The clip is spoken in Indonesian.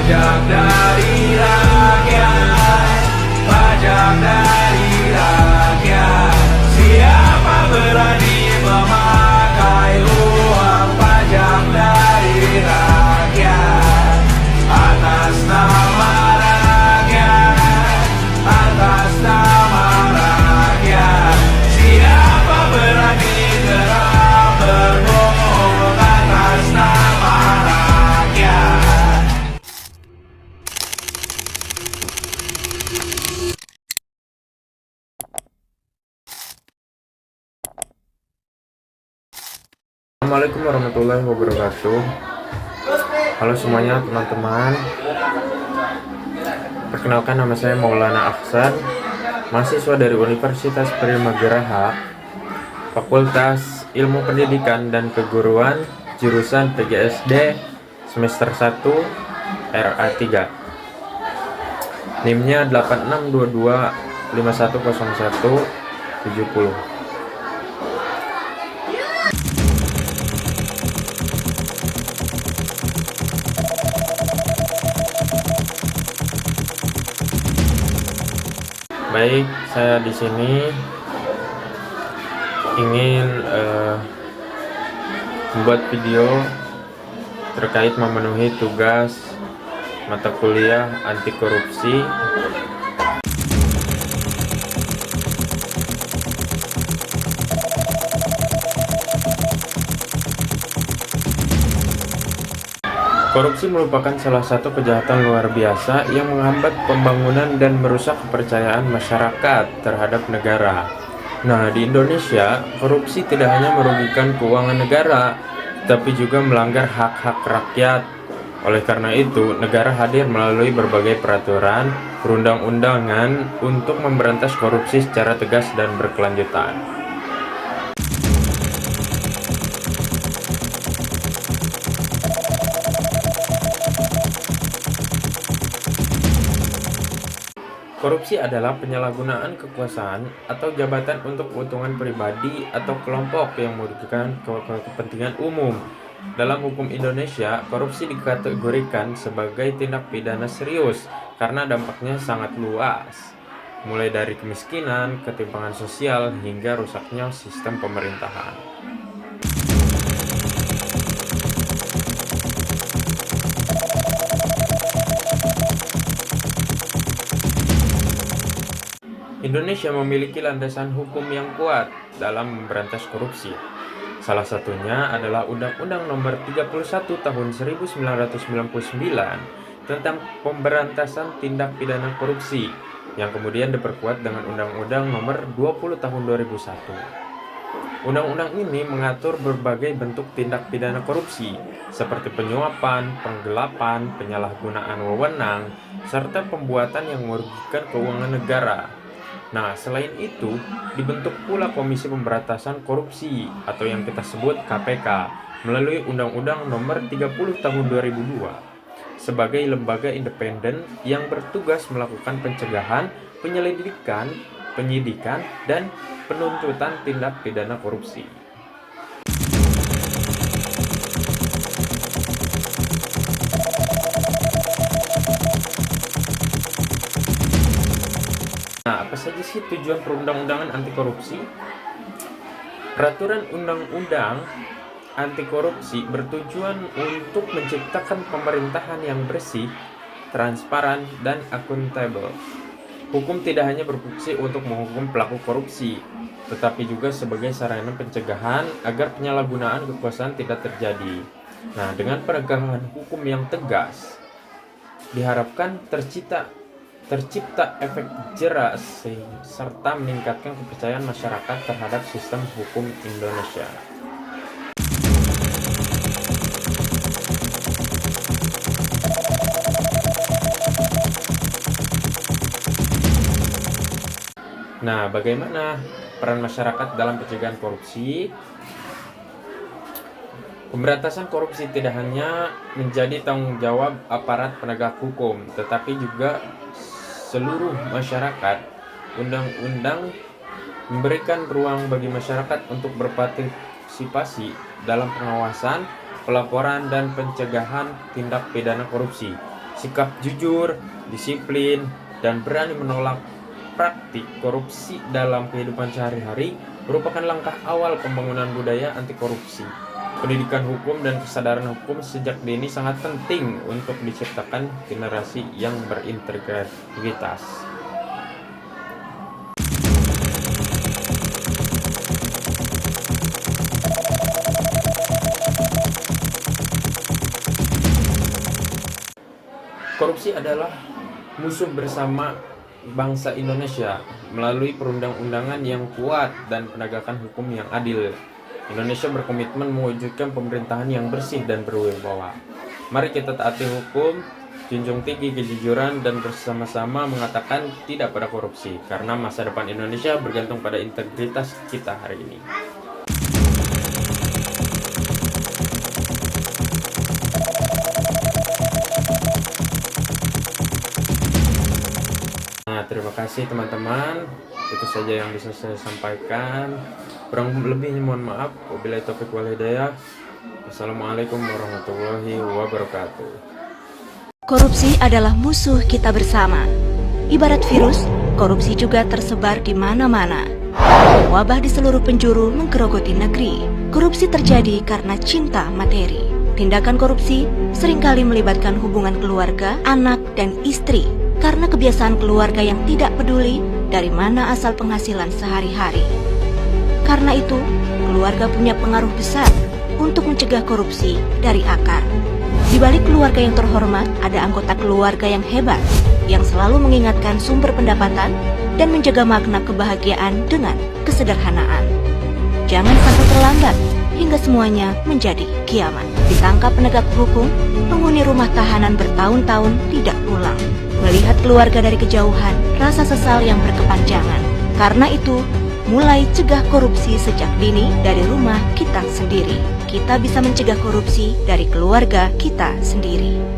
Pajak dari rakyat, pajak dari rakyat. Siapa berani memakai uang pajak dari rakyat? Atas nama rakyat, atas nama rakyat. Siapa berani gerak berbohong atas nama rakyat? Assalamualaikum warahmatullahi wabarakatuh. Halo semuanya teman-teman. Perkenalkan, nama saya Maulana Aksan, mahasiswa dari Universitas Primageraha, Fakultas Ilmu Pendidikan dan Keguruan, jurusan PGSD semester 1 RA3. NIM-nya 8622510170. Baik, saya di sini ingin membuat video terkait memenuhi tugas mata kuliah anti korupsi Korupsi merupakan salah satu kejahatan luar biasa yang menghambat pembangunan dan merusak kepercayaan masyarakat terhadap negara. Nah, di Indonesia, korupsi tidak hanya merugikan keuangan negara, tapi juga melanggar hak-hak rakyat. Oleh karena itu, negara hadir melalui berbagai peraturan, perundang-undangan untuk memberantas korupsi secara tegas dan berkelanjutan. Korupsi adalah penyalahgunaan kekuasaan atau jabatan untuk keuntungan pribadi atau kelompok yang merugikan kepentingan umum. Dalam hukum Indonesia, korupsi dikategorikan sebagai tindak pidana serius karena dampaknya sangat luas, mulai dari kemiskinan, ketimpangan sosial, hingga rusaknya sistem pemerintahan. Indonesia memiliki landasan hukum yang kuat dalam memberantas korupsi. Salah satunya adalah Undang-Undang Nomor 31 Tahun 1999 tentang pemberantasan tindak pidana korupsi yang kemudian diperkuat dengan Undang-Undang Nomor 20 Tahun 2001. Undang-undang ini mengatur berbagai bentuk tindak pidana korupsi seperti penyuapan, penggelapan, penyalahgunaan wewenang, serta pembuatan yang merugikan keuangan negara. Nah, selain itu, dibentuk pula Komisi Pemberantasan Korupsi atau yang kita sebut KPK melalui Undang-Undang Nomor 30 Tahun 2002 sebagai lembaga independen yang bertugas melakukan pencegahan, penyelidikan, penyidikan, dan penuntutan tindak pidana korupsi. Nah, apa saja sih tujuan perundang-undangan anti korupsi? Peraturan undang-undang anti korupsi bertujuan untuk menciptakan pemerintahan yang bersih, transparan, dan akuntabel. Hukum tidak hanya berfungsi untuk menghukum pelaku korupsi, tetapi juga sebagai sarana pencegahan agar penyalahgunaan kekuasaan tidak terjadi. Nah, dengan penegakan hukum yang tegas, diharapkan tercipta efek jera serta meningkatkan kepercayaan masyarakat terhadap sistem hukum Indonesia. Nah, bagaimana peran masyarakat dalam pencegahan korupsi? Pemberantasan korupsi tidak hanya menjadi tanggung jawab aparat penegak hukum, tetapi juga seluruh masyarakat. Undang-undang memberikan ruang bagi masyarakat untuk berpartisipasi dalam pengawasan, pelaporan, dan pencegahan tindak pidana korupsi, Sikap jujur, disiplin, dan berani menolak praktik korupsi dalam kehidupan sehari-hari merupakan langkah awal pembangunan budaya anti korupsi. Pendidikan hukum dan kesadaran hukum sejak dini sangat penting untuk diciptakan generasi yang berintegritas. Korupsi adalah musuh bersama bangsa Indonesia melalui perundang-undangan yang kuat dan penegakan hukum yang adil. Indonesia berkomitmen mewujudkan pemerintahan yang bersih dan berwibawa. Mari kita taati hukum, junjung tinggi kejujuran, dan bersama-sama mengatakan tidak pada korupsi, karena masa depan Indonesia bergantung pada integritas kita hari ini. Nah, terima kasih teman-teman. Itu saja yang bisa saya sampaikan. Kurang lebihnya mohon maaf. Wabillahi taufiq wal hidayah. Wassalamualaikum warahmatullahi wabarakatuh. Korupsi adalah musuh kita bersama. Ibarat virus, korupsi juga tersebar di mana-mana. Wabah di seluruh penjuru menggerogoti negeri. Korupsi terjadi karena cinta materi. Tindakan korupsi seringkali melibatkan hubungan keluarga, anak, dan istri karena kebiasaan keluarga yang tidak peduli dari mana asal penghasilan sehari-hari. Karena itu, keluarga punya pengaruh besar untuk mencegah korupsi dari akar. Di balik keluarga yang terhormat, ada anggota keluarga yang hebat, yang selalu mengingatkan sumber pendapatan dan menjaga makna kebahagiaan dengan kesederhanaan. Jangan sampai terlambat hingga semuanya menjadi kiamat. Ditangkap penegak hukum, penghuni rumah tahanan bertahun-tahun tidak pulang. Melihat keluarga dari kejauhan, rasa sesal yang berkepanjangan. Karena itu, mulai cegah korupsi sejak dini dari rumah kita sendiri. Kita bisa mencegah korupsi dari keluarga kita sendiri.